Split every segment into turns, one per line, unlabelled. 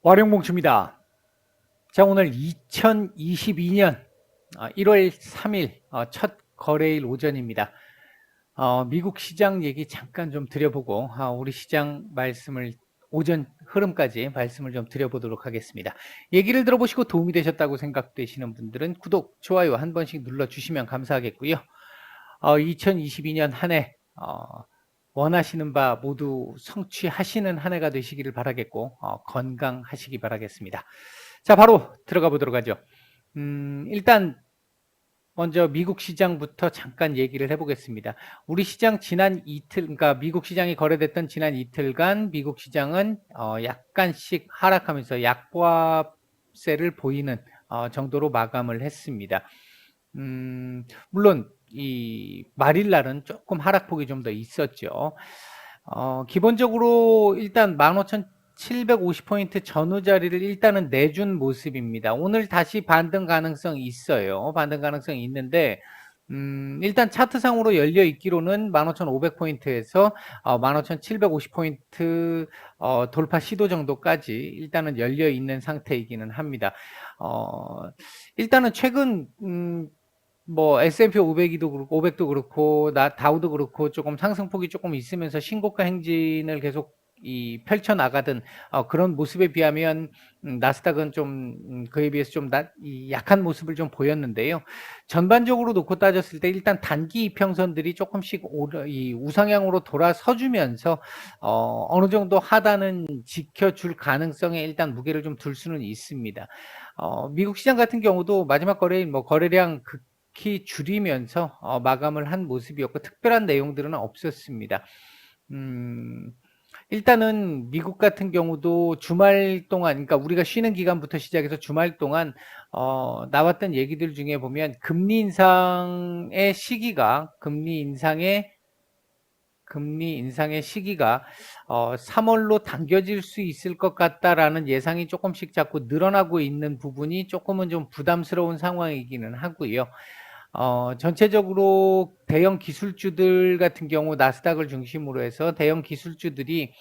와룡봉추입니다. 자, 오늘 2022년 1월 3일 첫 거래일 오전입니다. 미국 시장 얘기 잠깐 좀 드려보고 우리 시장 말씀을 오전 흐름까지 말씀을 좀 드려보도록 하겠습니다. 얘기를 들어보시고 도움이 되셨다고 생각되시는 분들은 구독, 좋아요 한 번씩 눌러주시면 감사하겠고요. 2022년 한 해 원하시는 바 모두 성취하시는 한 해가 되시기를 바라겠고 건강하시기 바라겠습니다. 자, 바로 들어가 보도록 하죠. 일단 먼저 미국 시장부터 잠깐 얘기를 해보겠습니다. 우리 시장 지난 이틀, 그러니까 미국 시장이 거래됐던 지난 이틀간 미국 시장은 약간씩 하락하면서 약보합세를 보이는 정도로 마감을 했습니다. 물론 이 말일날은 조금 하락폭이 좀 더 있었죠. 기본적으로 일단 15,750포인트 전후 자리를 일단은 내준 모습입니다. 오늘 다시 반등 가능성이 있어요. 반등 가능성이 있는데 일단 차트상으로 열려 있기로는 15,500포인트에서 15,750포인트 돌파 시도 정도까지 일단은 열려 있는 상태이기는 합니다. 일단은 최근 뭐 S&P 500도 그렇고 500도 그렇고 다우도 그렇고 조금 상승폭이 조금 있으면서 신고가 행진을 계속 펼쳐 나가던 그런 모습에 비하면 나스닥은 좀 그에 비해서 좀 약한 모습을 좀 보였는데요. 전반적으로 놓고 따졌을 때 일단 단기 이평선들이 조금씩 우상향으로 돌아서주면서 어느 정도 하단은 지켜줄 가능성에 일단 무게를 좀 둘 수는 있습니다. 미국 시장 같은 경우도 마지막 거래일 뭐 거래량 극히 줄이면서 마감을 한 모습이었고 특별한 내용들은 없었습니다. 일단은 미국 같은 경우도 주말 동안, 그러니까 우리가 쉬는 기간부터 시작해서 주말 동안 나왔던 얘기들 중에 보면 금리 인상의 시기가 3월로 당겨질 수 있을 것 같다라는 예상이 조금씩 자꾸 늘어나고 있는 부분이 조금은 좀 부담스러운 상황이기는 하고요. 전체적으로 대형 기술주들 같은 경우 나스닥을 중심으로 해서 대형 기술주들이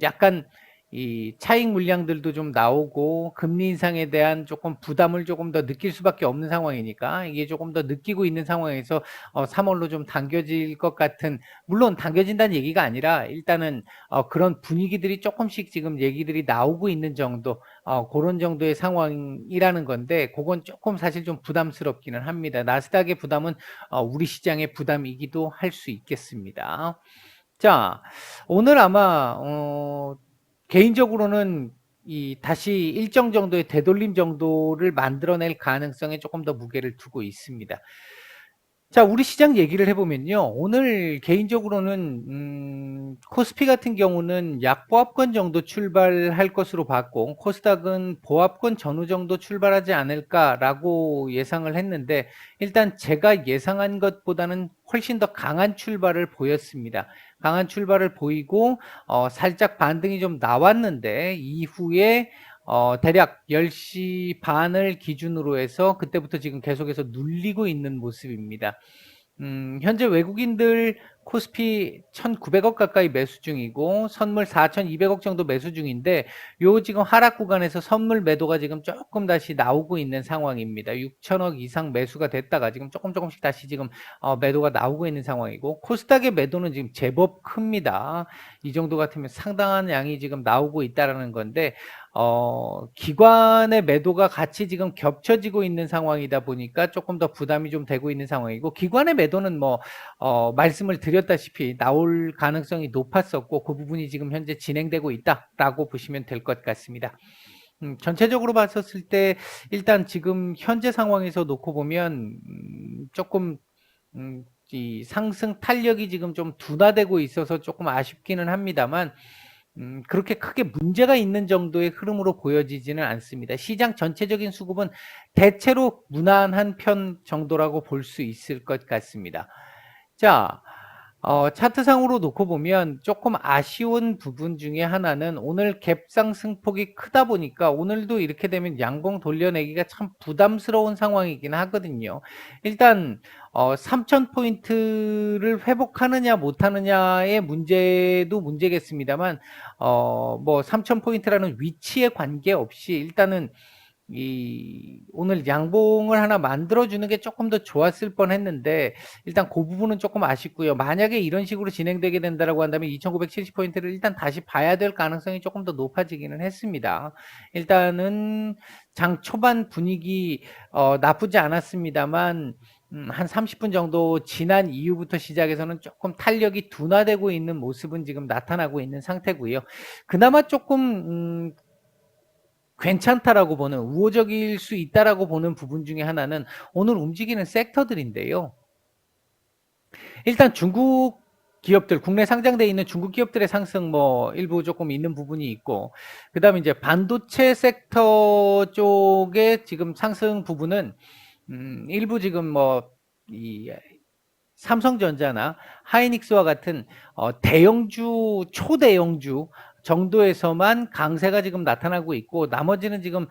약간 이 차익 물량들도 좀 나오고 금리 인상에 대한 조금 부담을 조금 더 느낄 수밖에 없는 상황이니까 이게 조금 더 느끼고 있는 상황에서 3월로 좀 당겨질 것 같은, 물론 당겨진다는 얘기가 아니라 일단은 그런 분위기들이 조금씩 지금 얘기들이 나오고 있는 정도, 그런 정도의 상황이라는 건데 그건 조금 사실 좀 부담스럽기는 합니다. 나스닥의 부담은 우리 시장의 부담이기도 할 수 있겠습니다. 자, 오늘 아마 개인적으로는 다시 일정 정도의 되돌림 정도를 만들어낼 가능성에 조금 더 무게를 두고 있습니다. 자, 우리 시장 얘기를 해보면요. 오늘 개인적으로는 코스피 같은 경우는 약보합권 정도 출발할 것으로 봤고 코스닥은 보합권 전후 정도 출발하지 않을까라고 예상을 했는데 일단 제가 예상한 것보다는 훨씬 더 강한 출발을 보였습니다. 강한 출발을 보이고 살짝 반등이 좀 나왔는데 이후에 대략 10시 반을 기준으로 해서 그때부터 지금 계속해서 눌리고 있는 모습입니다. 현재 외국인들 코스피 1,900억 가까이 매수 중이고 선물 4,200억 정도 매수 중인데 요 지금 하락 구간에서 선물 매도가 지금 조금 다시 나오고 있는 상황입니다. 6천억 이상 매수가 됐다가 지금 조금씩 다시 지금 매도가 나오고 있는 상황이고 코스닥의 매도는 지금 제법 큽니다. 이 정도 같으면 상당한 양이 지금 나오고 있다라는 건데 기관의 매도가 같이 지금 겹쳐지고 있는 상황이다 보니까 조금 더 부담이 좀 되고 있는 상황이고 기관의 매도는 뭐 말씀을 드렸다시피 나올 가능성이 높았었고 그 부분이 지금 현재 진행되고 있다라고 보시면 될 것 같습니다. 전체적으로 봤었을 때 일단 지금 현재 상황에서 놓고 보면 조금 이 상승 탄력이 지금 좀 둔화되고 있어서 조금 아쉽기는 합니다만 그렇게 크게 문제가 있는 정도의 흐름으로 보여지지는 않습니다. 시장 전체적인 수급은 대체로 무난한 편 정도라고 볼 수 있을 것 같습니다. 자, 차트상으로 놓고 보면 조금 아쉬운 부분 중에 하나는 오늘 갭 상승폭이 크다 보니까 오늘도 이렇게 되면 양봉 돌려내기가 참 부담스러운 상황이긴 하거든요. 일단 3,000 포인트를 회복하느냐 못하느냐의 문제도 문제겠습니다만 뭐 3,000 포인트라는 위치에 관계없이 일단은 오늘 양봉을 하나 만들어주는 게 조금 더 좋았을 뻔했는데 일단 그 부분은 조금 아쉽고요. 만약에 이런 식으로 진행되게 된다라고 한다면 2,970 포인트를 일단 다시 봐야 될 가능성이 조금 더 높아지기는 했습니다. 일단은 장 초반 분위기 나쁘지 않았습니다만 한 30분 정도 지난 이후부터 시작해서는 조금 탄력이 둔화되고 있는 모습은 지금 나타나고 있는 상태고요. 그나마 조금 괜찮다라고 보는, 우호적일 수 있다라고 보는 부분 중에 하나는 오늘 움직이는 섹터들인데요. 일단 중국 기업들, 국내 상장돼 있는 중국 기업들의 상승 뭐 일부 조금 있는 부분이 있고, 그다음에 이제 반도체 섹터 쪽에 지금 상승 부분은 일부 지금 뭐 이 삼성전자나 하이닉스와 같은 대형주, 초대형주 정도에서만 강세가 지금 나타나고 있고 나머지는 지금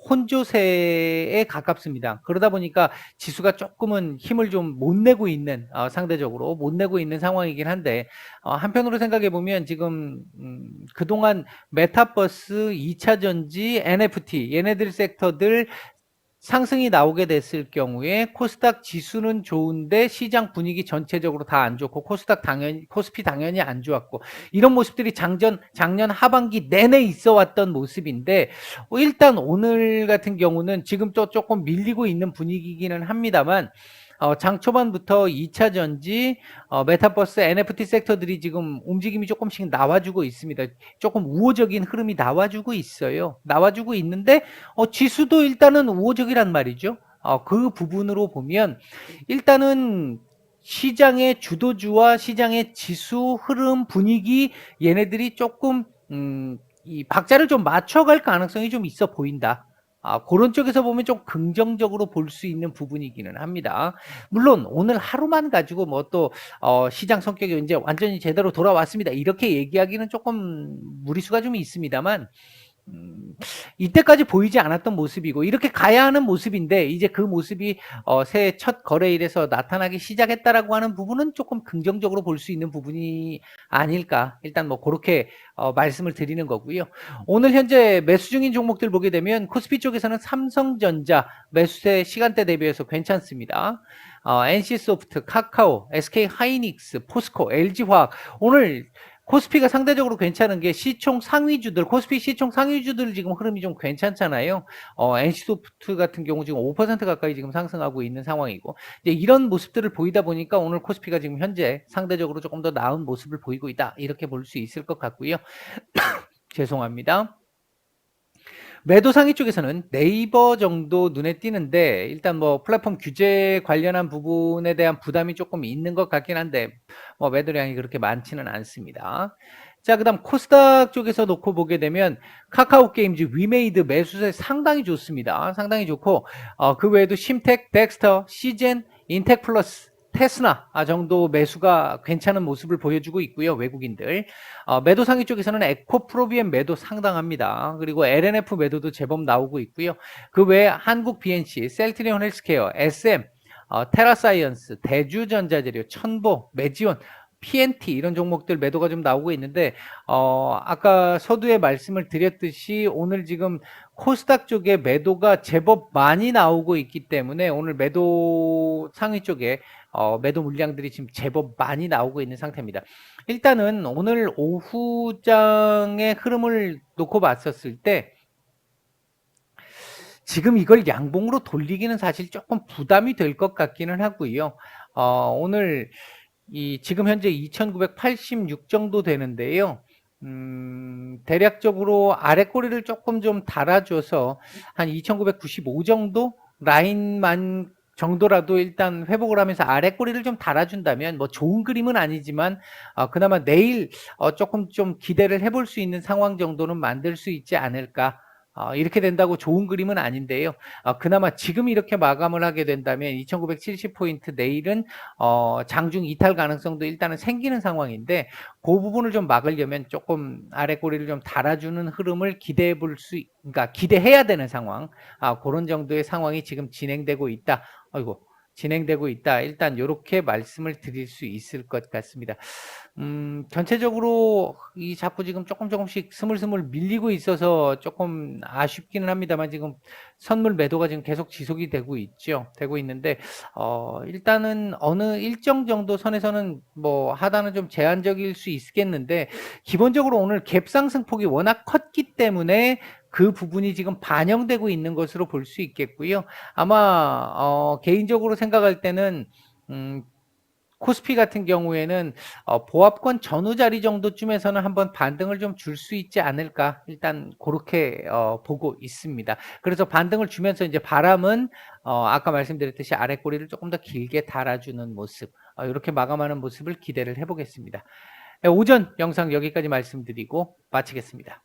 혼조세에 가깝습니다. 그러다 보니까 지수가 조금은 힘을 좀 못 내고 있는 상대적으로 못 내고 있는 상황이긴 한데 한편으로 생각해 보면 지금 그동안 메타버스, 2차 전지, NFT 얘네들 섹터들 상승이 나오게 됐을 경우에 코스닥 지수는 좋은데 시장 분위기 전체적으로 다 안 좋고 코스피 당연히 안 좋았고 이런 모습들이 작년 하반기 내내 있어 왔던 모습인데 일단 오늘 같은 경우는 지금 또 조금 밀리고 있는 분위기기는 합니다만 장 초반부터 2차 전지, 메타버스, NFT 섹터들이 지금 움직임이 조금씩 나와주고 있습니다. 조금 우호적인 흐름이 나와주고 있어요. 나와주고 있는데 지수도 일단은 우호적이란 말이죠. 그 부분으로 보면 일단은 시장의 주도주와 시장의 지수 흐름 분위기 얘네들이 조금 이 박자를 좀 맞춰갈 가능성이 좀 있어 보인다. 그런 쪽에서 보면 좀 긍정적으로 볼 수 있는 부분이기는 합니다. 물론 오늘 하루만 가지고 뭐 또 시장 성격이 이제 완전히 제대로 돌아왔습니다. 이렇게 얘기하기는 조금 무리수가 좀 있습니다만 이때까지 보이지 않았던 모습이고 이렇게 가야 하는 모습인데 이제 그 모습이 새해 첫 거래일에서 나타나기 시작했다라고 하는 부분은 조금 긍정적으로 볼 수 있는 부분이 아닐까. 일단 뭐 그렇게 말씀을 드리는 거고요. 오늘 현재 매수 중인 종목들 보게 되면 코스피 쪽에서는 삼성전자 매수세 시간대 대비해서 괜찮습니다. NC소프트, 카카오, SK하이닉스, 포스코, LG화학 오늘 코스피가 상대적으로 괜찮은 게 시총 상위주들, 코스피 시총 상위주들 지금 흐름이 좀 괜찮잖아요. NC소프트 같은 경우 지금 5% 가까이 지금 상승하고 있는 상황이고, 이제 이런 모습들을 보이다 보니까 오늘 코스피가 지금 현재 상대적으로 조금 더 나은 모습을 보이고 있다. 이렇게 볼 수 있을 것 같고요. 죄송합니다. 매도 상위 쪽에서는 네이버 정도 눈에 띄는데 일단 뭐 플랫폼 규제 관련한 부분에 대한 부담이 조금 있는 것 같긴 한데 뭐 매도량이 그렇게 많지는 않습니다. 자, 그다음 코스닥 쪽에서 놓고 보게 되면 카카오 게임즈, 위메이드 매수세 상당히 좋습니다. 상당히 좋고 그 외에도 심텍, 덱스터, 시젠, 인텍플러스, 테스나 정도 매수가 괜찮은 모습을 보여주고 있고요. 외국인들. 매도 상위 쪽에서는 에코프로비엠 매도 상당합니다. 그리고 LNF 매도도 제법 나오고 있고요. 그 외에 한국 BNC, 셀트리온 헬스케어, SM, 테라사이언스, 대주전자재료, 천보, 메지온, PNT 이런 종목들 매도가 좀 나오고 있는데 아까 서두에 말씀을 드렸듯이 오늘 지금 코스닥 쪽에 매도가 제법 많이 나오고 있기 때문에 오늘 매도 상위 쪽에 매도 물량들이 지금 제법 많이 나오고 있는 상태입니다. 일단은 오늘 오후장의 흐름을 놓고 봤었을 때 지금 이걸 양봉으로 돌리기는 사실 조금 부담이 될 것 같기는 하고요. 오늘 지금 현재 2,986 정도 되는데요. 대략적으로 아래 꼬리를 조금 좀 달아줘서 한 2,995 정도 라인만 정도라도 일단 회복을 하면서 아래 꼬리를 좀 달아준다면 뭐 좋은 그림은 아니지만 그나마 내일 조금 좀 기대를 해볼 수 있는 상황 정도는 만들 수 있지 않을까 이렇게 된다고 좋은 그림은 아닌데요. 그나마 지금 이렇게 마감을 하게 된다면 2,970포인트 내일은 장중 이탈 가능성도 일단은 생기는 상황인데 그 부분을 좀 막으려면 조금 아래 꼬리를 좀 달아주는 흐름을 기대해 볼 수, 그러니까 기대해야 되는 상황, 그런 정도의 상황이 지금 진행되고 있다. 아이고. 진행되고 있다. 일단 이렇게 말씀을 드릴 수 있을 것 같습니다. 전체적으로 이 자꾸 지금 조금씩 스물스물 밀리고 있어서 조금 아쉽기는 합니다만 지금 선물 매도가 지금 계속 지속이 되고 있죠. 되고 있는데 일단은 어느 일정 정도 선에서는 뭐 하단은 좀 제한적일 수 있겠는데 기본적으로 오늘 갭 상승폭이 워낙 컸기 때문에 그 부분이 지금 반영되고 있는 것으로 볼 수 있겠고요. 아마 개인적으로 생각할 때는 코스피 같은 경우에는 보합권 전후 자리 정도쯤에서는 한번 반등을 좀 줄 수 있지 않을까 일단 그렇게 보고 있습니다. 그래서 반등을 주면서 이제 바람은 아까 말씀드렸듯이 아래 꼬리를 조금 더 길게 달아주는 모습 이렇게 마감하는 모습을 기대를 해보겠습니다. 오전 영상 여기까지 말씀드리고 마치겠습니다.